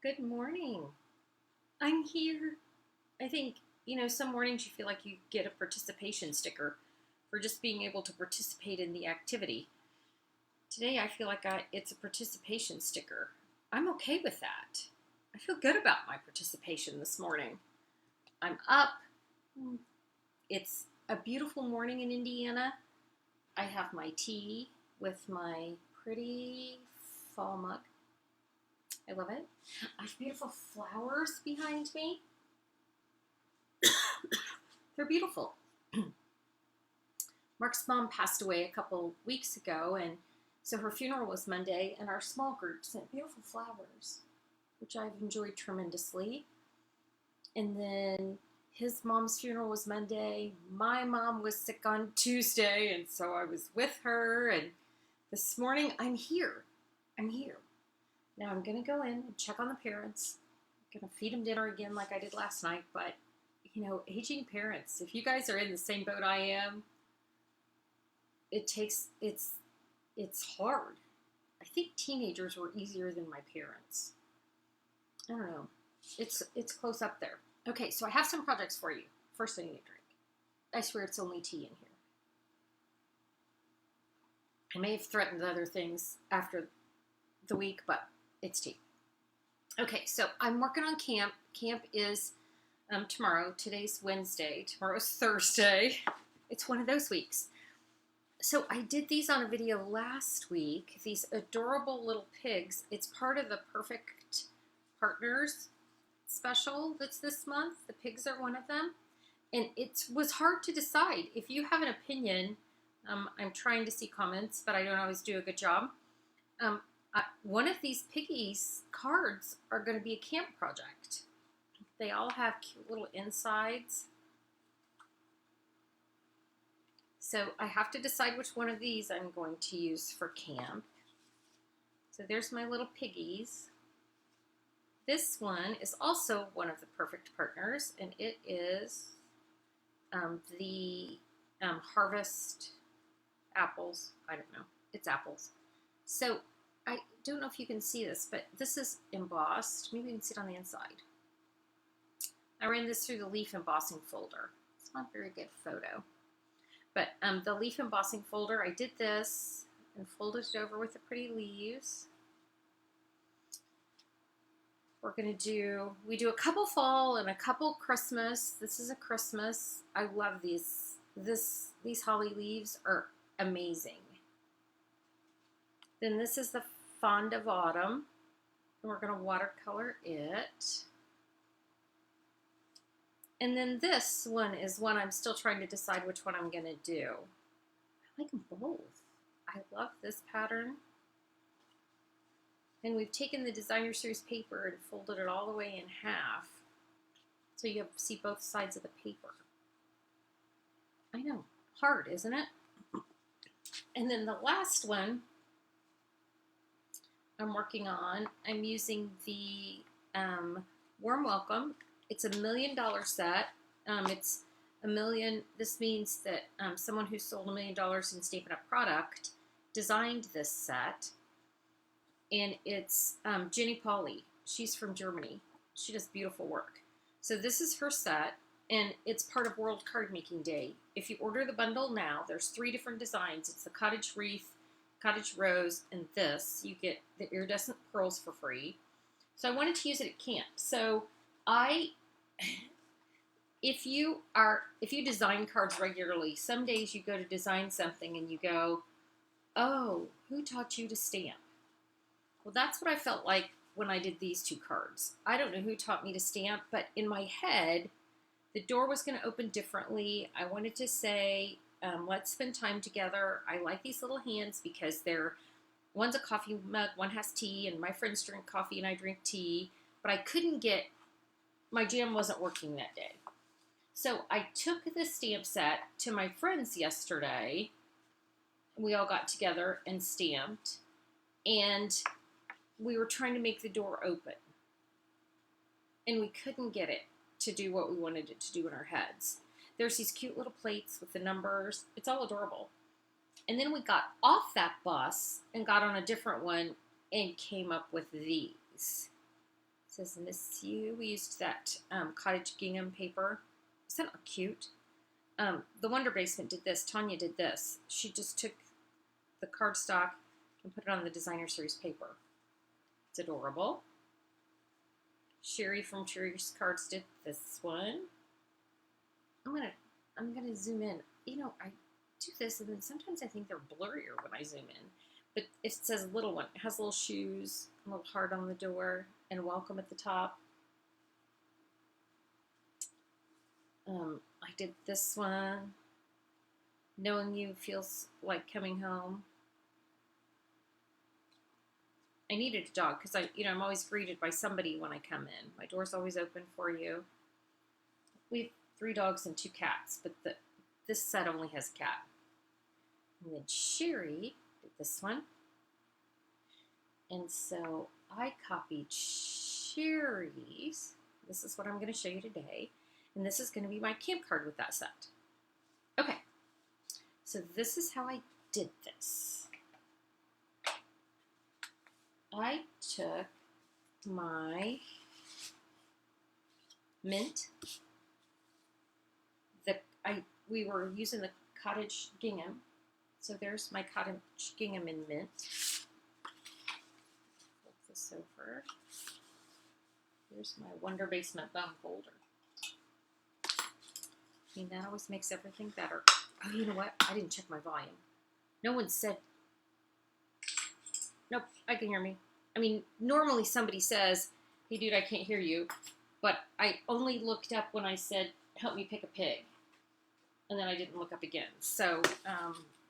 Good morning. I'm here. I think, some mornings you feel like you get a participation sticker for just being able to participate in the activity. Today I feel like it's a participation sticker. I'm okay with that. I feel good about my participation this morning. I'm up. It's a beautiful morning in Indiana. I have my tea with my pretty fall mug. I love it. I have beautiful flowers behind me. They're beautiful. Mark's mom passed away a couple weeks ago, and so her funeral was Monday, and our small group sent beautiful flowers, which I've enjoyed tremendously. And then his mom's funeral was Monday. My mom was sick on Tuesday, and so I was with her. And this morning, I'm here. I'm here. Now I'm going to go in and check on the parents. I'm going to feed them dinner again like I did last night, but aging parents, if you guys are in the same boat I am, it's hard. I think teenagers were easier than my parents. I don't know. It's close up there. Okay, so I have some projects for you. First thing you drink. I swear it's only tea in here. I may have threatened other things after the week, but it's tea. Okay, so I'm working on camp. Camp is tomorrow. Today's Wednesday. Tomorrow's Thursday. It's one of those weeks. So I did these on a video last week. These adorable little pigs. It's part of the Perfect Partners special that's this month. The pigs are one of them. And it was hard to decide. If you have an opinion, I'm trying to see comments, but I don't always do a good job. One of these piggies cards are going to be a camp project. They all have cute little insides. So I have to decide which one of these I'm going to use for camp. So there's my little piggies. This one is also one of the Perfect Partners, and it is the Harvest apples. I don't know. It's apples. So I don't know if you can see this, but this is embossed. Maybe you can see it on the inside. I ran this through the leaf embossing folder. It's not a very good photo. But the leaf embossing folder, I did this and folded it over with the pretty leaves. We do a couple fall and a couple Christmas. This is a Christmas. I love these. These holly leaves are amazing. Then this is the Fond of Autumn. And we're going to watercolor it. And then this one is one I'm still trying to decide which one I'm going to do. I like them both. I love this pattern. And we've taken the Designer Series paper and folded it all the way in half. So you see both sides of the paper. I know, hard, isn't it? And then the last one I'm working on, I'm using the Warm Welcome. It's $1 million set. It's a million. This means that someone who sold $1 million in Stampin' Up! Product designed this set. And it's Jenny Pauli. She's from Germany. She does beautiful work. So this is her set, and it's part of World Card Making Day. If you order the bundle now, there's 3 different designs. It's the Cottage Wreath, Cottage Rose, and this. You get the iridescent pearls for free. So I wanted to use it at camp. So if you design cards regularly, some days you go to design something and you go, oh, who taught you to stamp? Well, that's what I felt like when I did these 2 cards. I don't know who taught me to stamp, but in my head, the door was going to open differently. I wanted to say, let's spend time together. I like these little hands because one's a coffee mug, one has tea, and my friends drink coffee and I drink tea, but I couldn't get, my jam wasn't working that day. So I took the stamp set to my friends yesterday. We all got together and stamped, and we were trying to make the door open, and we couldn't get it to do what we wanted it to do in our heads. There's these cute little plates with the numbers. It's all adorable. And then we got off that bus and got on a different one and came up with these. says miss you. We used that cottage gingham paper. Isn't that cute? The Wonder Basement did this. Tanya did this. She just took the cardstock and put it on the Designer Series paper. It's adorable. Sherry from Cherry's Cards did this one. I'm gonna zoom in. You know, I do this and then sometimes I think they're blurrier when I zoom in. But it says little one. It has little shoes, a little heart on the door, and welcome at the top. I did this one. Knowing you feels like coming home. I needed a dog because I'm always greeted by somebody when I come in. My door's always open for you. We have 3 dogs and 2 cats, but this set only has a cat. And then Sherry did this one. And so I copied Sherry's. This is what I'm going to show you today. And this is going to be my camp card with that set. Okay. So this is how I did this. I took my mint. We were using the cottage gingham. So there's my cottage gingham in mint. Flip this over. Here's my Wonder Basement bone folder. I mean, that always makes everything better. Oh, you know what? I didn't check my volume. No one said... Nope, I can hear me. I mean, normally somebody says, hey, dude, I can't hear you. But I only looked up when I said, help me pick a pig. And then I didn't look up again. So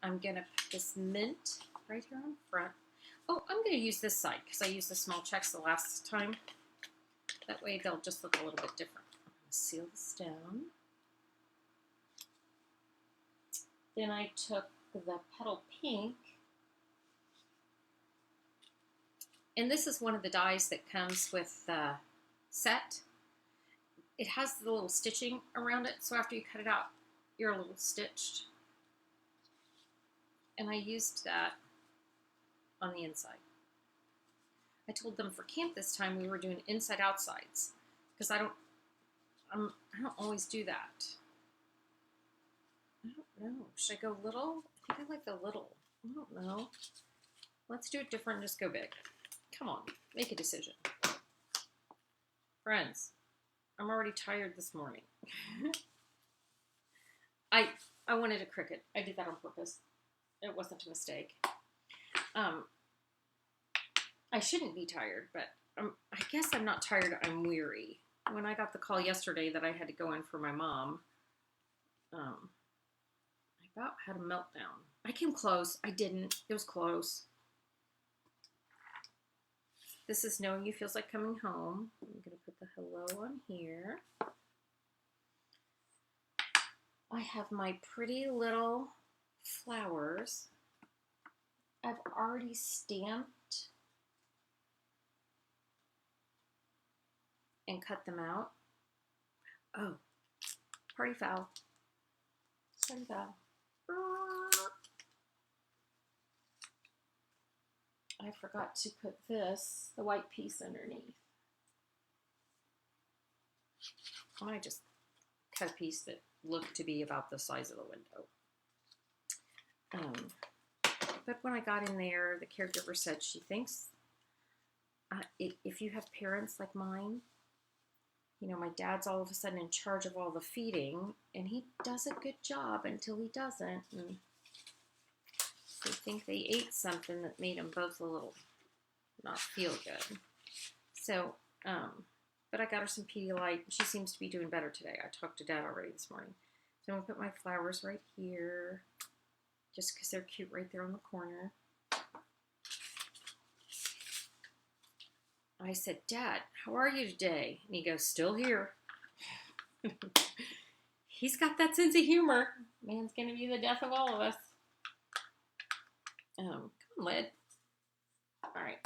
I'm going to put this mint right here on front. Oh, I'm going to use this side because I used the small checks the last time. That way they'll just look a little bit different. I'm going to seal this down. Then I took the petal pink. And this is one of the dies that comes with the set. It has the little stitching around it, so after you cut it out, you're a little stitched. And I used that on the inside. I told them for camp this time we were doing inside outsides because I don't always do that. I don't know. Should I go little? I think I like the little. I don't know. Let's do it different and just go big. Come on, make a decision. Friends, I'm already tired this morning. I wanted a cricket. I did that on purpose. It wasn't a mistake. I shouldn't be tired, but I guess I'm not tired. I'm weary. When I got the call yesterday that I had to go in for my mom, I about had a meltdown. I came close. I didn't. It was close. This is Knowing You Feels Like Coming Home. I'm going to put the hello on here. I have my pretty little flowers. I've already stamped and cut them out. Oh, party foul. Party foul. I forgot to put this, the white piece underneath. I just cut a piece that looked to be about the size of the window. But when I got in there, the caregiver said she thinks if you have parents like mine, you know, my dad's all of a sudden in charge of all the feeding, and he does a good job until he doesn't. And they think they ate something that made them both a little not feel good. So, but I got her some Pedialyte. She seems to be doing better today. I talked to Dad already this morning. So I'm going to put my flowers right here, just because they're cute right there on the corner. I said, Dad, how are you today? And he goes, still here. He's got that sense of humor. Man's going to be the death of all of us. Come on, Lid. All right.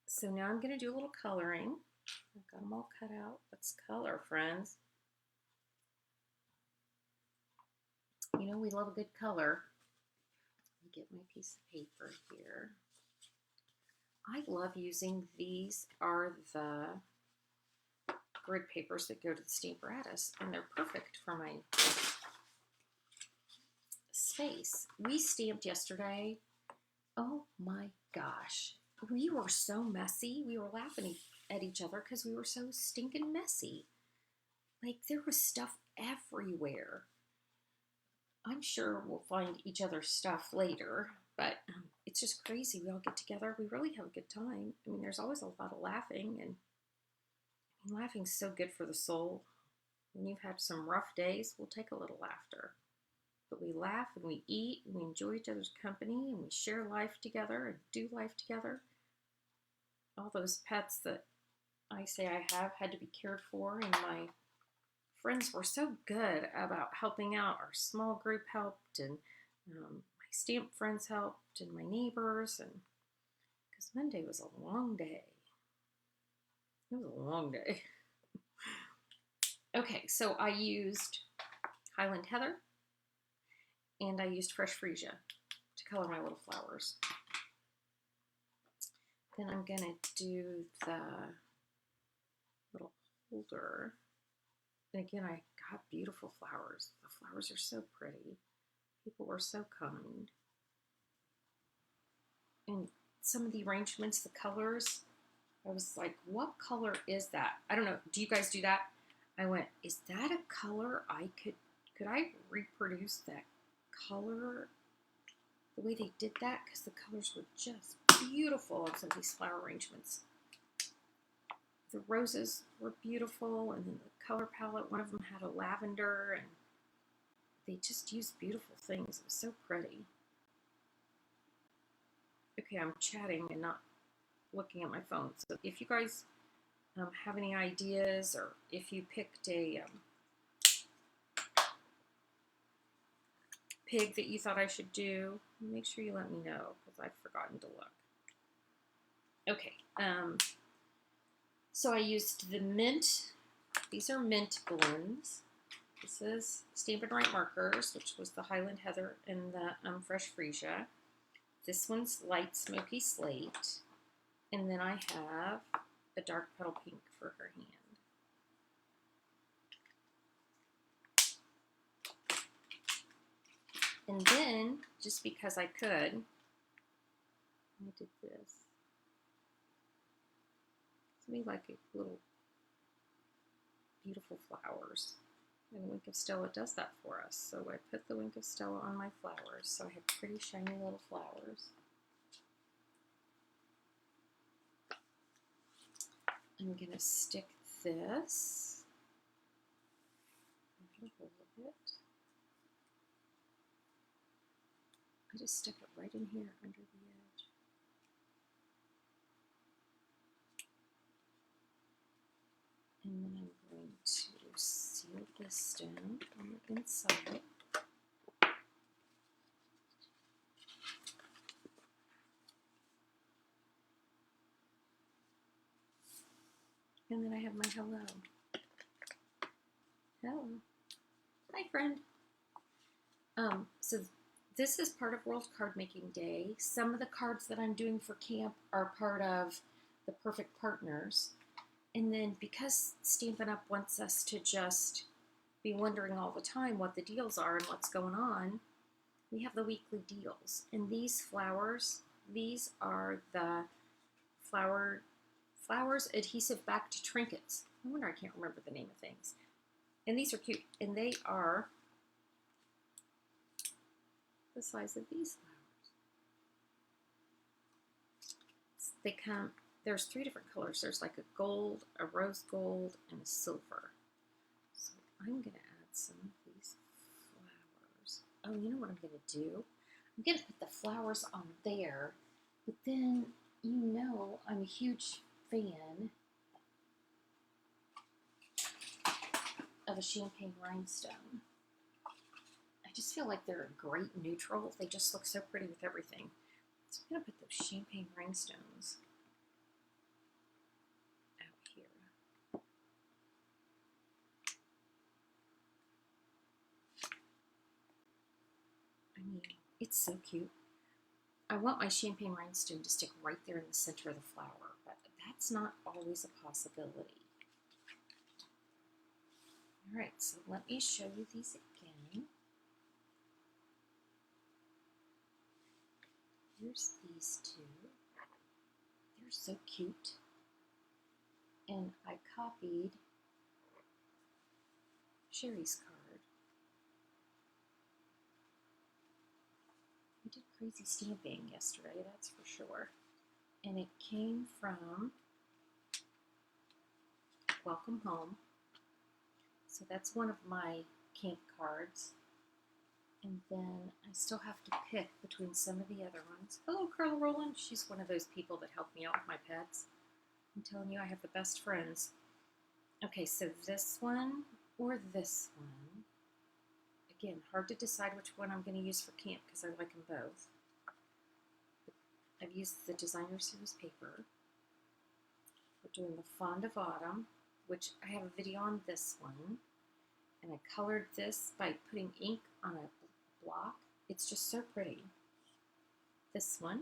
So now I'm going to do a little coloring. I've got them all cut out. Let's color, friends. You know we love a good color. Let me get my piece of paper here. I love using these are the grid papers that go to the Stamparatus, and they're perfect for my space. We stamped yesterday. Oh my gosh. We were so messy. We were laughing at each other because we were so stinking messy. Like, there was stuff everywhere. I'm sure we'll find each other's stuff later, but it's just crazy. We all get together. We really have a good time. I mean, there's always a lot of laughing, and laughing's so good for the soul. When you've had some rough days, we'll take a little laughter. But we laugh and we eat and we enjoy each other's company and we share life together and do life together. All those pets that I say I have had to be cared for, and my friends were so good about helping out. Our small group helped, and my stamp friends helped, and my neighbors, and because Monday was a long day. It was a long day. Okay, so I used Highland Heather and I used Fresh Freesia to color my little flowers. Then I'm gonna do the little holder. And again, I got beautiful flowers. The flowers are so pretty. People were so kind. And some of the arrangements, the colors, I was like, what color is that? I don't know. Do you guys do that? I went, is that a color I could I reproduce that color the way they did that? Because the colors were just beautiful on some of these flower arrangements. The roses were beautiful, and then the color palette, one of them had a lavender, and they just used beautiful things. It was so pretty. Okay, I'm chatting and not looking at my phone. So if you guys have any ideas, or if you picked a pig that you thought I should do, make sure you let me know, because I've forgotten to look. Okay, so I used the mint. These are mint blends. This is Stampin' Write markers, which was the Highland Heather and the Fresh Freesia. This one's Light Smoky Slate. And then I have a dark petal pink for her hand. And then, just because I could, I did this. It's me like a little beautiful flowers. And Wink of Stella does that for us. So I put the Wink of Stella on my flowers. So I have pretty shiny little flowers. I'm going to stick this a little bit. I just stuck it right in here under the edge. And then I'm going to seal this down on the inside. And then I have my hello. Hello. Hi, friend. So this is part of World Card Making Day. Some of the cards that I'm doing for camp are part of the Perfect Partners. And then because Stampin' Up! Wants us to just be wondering all the time what the deals are and what's going on, we have the weekly deals. And these flowers, these are the flowers adhesive back to trinkets. No wonder I can't remember the name of things. And these are cute. And they are the size of these flowers. They come, there's 3 different colors. There's like a gold, a rose gold, and a silver. So I'm going to add some of these flowers. Oh, you know what I'm going to do? I'm going to put the flowers on there, but then, you know, I'm a huge fan of a champagne rhinestone. I just feel like they're a great neutral. They just look so pretty with everything. So I'm going to put those champagne rhinestones out here. I mean, it's so cute. I want my champagne rhinestone to stick right there in the center of the flower, but that's not always a possibility. All right, so let me show you these again. Here's these two. They're so cute. And I copied Sherry's card. We did crazy stamping yesterday, that's for sure. And it came from Welcome Home. So that's one of my camp cards. And then I still have to pick between some of the other ones. Hello, Carla Rowland. She's one of those people that help me out with my pets. I'm telling you, I have the best friends. Okay, so this one or this one. Again, hard to decide which one I'm going to use for camp because I like them both. I've used the Designer Series paper. We're doing the Fond of Autumn, which I have a video on this one. And I colored this by putting ink on a block. It's just so pretty. This one,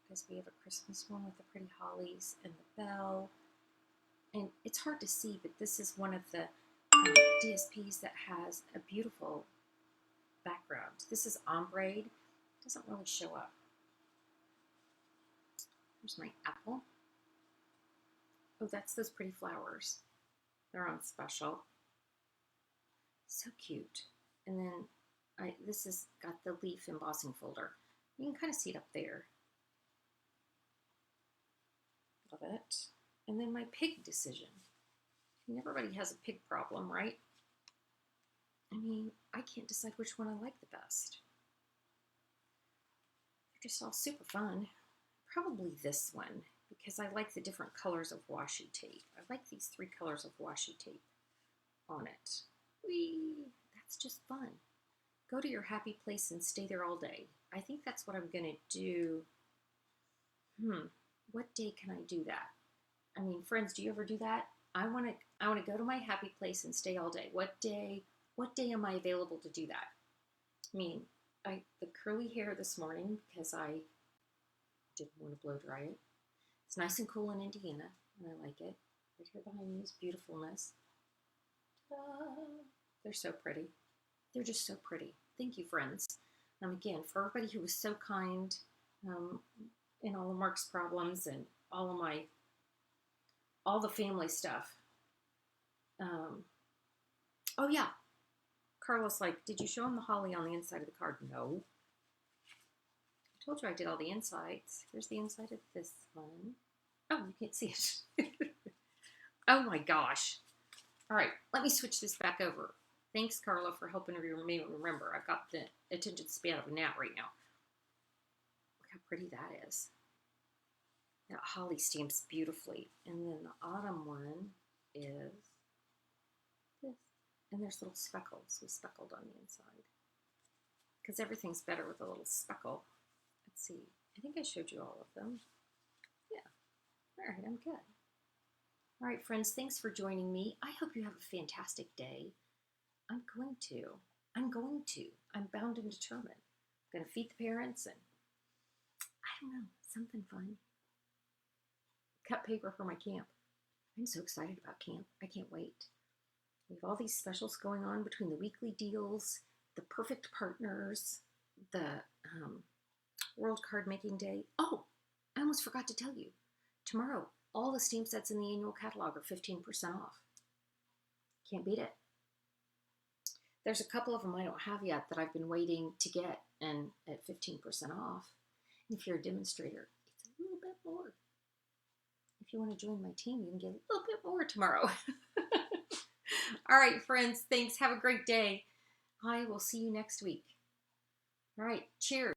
because we have a Christmas one with the pretty hollies and the bell. And it's hard to see, but this is one of the DSPs that has a beautiful background. This is ombre. It doesn't really show up. Here's my apple. Oh, that's those pretty flowers. They're on special. So cute. And then this has got the leaf embossing folder. You can kind of see it up there. Love it. And then my pig decision. And everybody has a pig problem, right? I mean, I can't decide which one I like the best. They're just all super fun. Probably this one, because I like the different colors of washi tape. I like these 3 colors of washi tape on it. Whee! That's just fun. Go to your happy place and stay there all day. I think that's what I'm going to do. What day can I do that? I mean, friends, do you ever do that? I want to go to my happy place and stay all day. What day am I available to do that? I mean, the curly hair this morning because I didn't want to blow dry it. It's nice and cool in Indiana, and I like it. Right here behind me is beautifulness. They're so pretty. They're just so pretty. Thank you, friends. Again, for everybody who was so kind in all of Mark's problems and all the family stuff. Oh yeah, Carlos, like, did you show him the holly on the inside of the card? No. I told you I did all the insides. Here's the inside of this one. Oh, you can't see it. Oh my gosh. All right, let me switch this back over. Thanks, Carla, for helping me remember. I've got the attention span of a gnat right now. Look how pretty that is. That holly stamps beautifully. And then the autumn one is this. And there's little speckles. We speckled on the inside. Because everything's better with a little speckle. Let's see. I think I showed you all of them. Yeah. All right, I'm good. All right, friends, thanks for joining me. I hope you have a fantastic day. I'm going to. I'm bound and determined. I'm going to feed the parents and, I don't know, something fun. Cut paper for my camp. I'm so excited about camp. I can't wait. We have all these specials going on between the weekly deals, the perfect partners, the World Card Making Day. Oh, I almost forgot to tell you. Tomorrow, all the stamp sets in the annual catalog are 15% off. Can't beat it. There's a couple of them I don't have yet that I've been waiting to get and at 15% off. And if you're a demonstrator, it's a little bit more. If you want to join my team, you can get a little bit more tomorrow. All right, friends, thanks. Have a great day. I will see you next week. All right, cheers.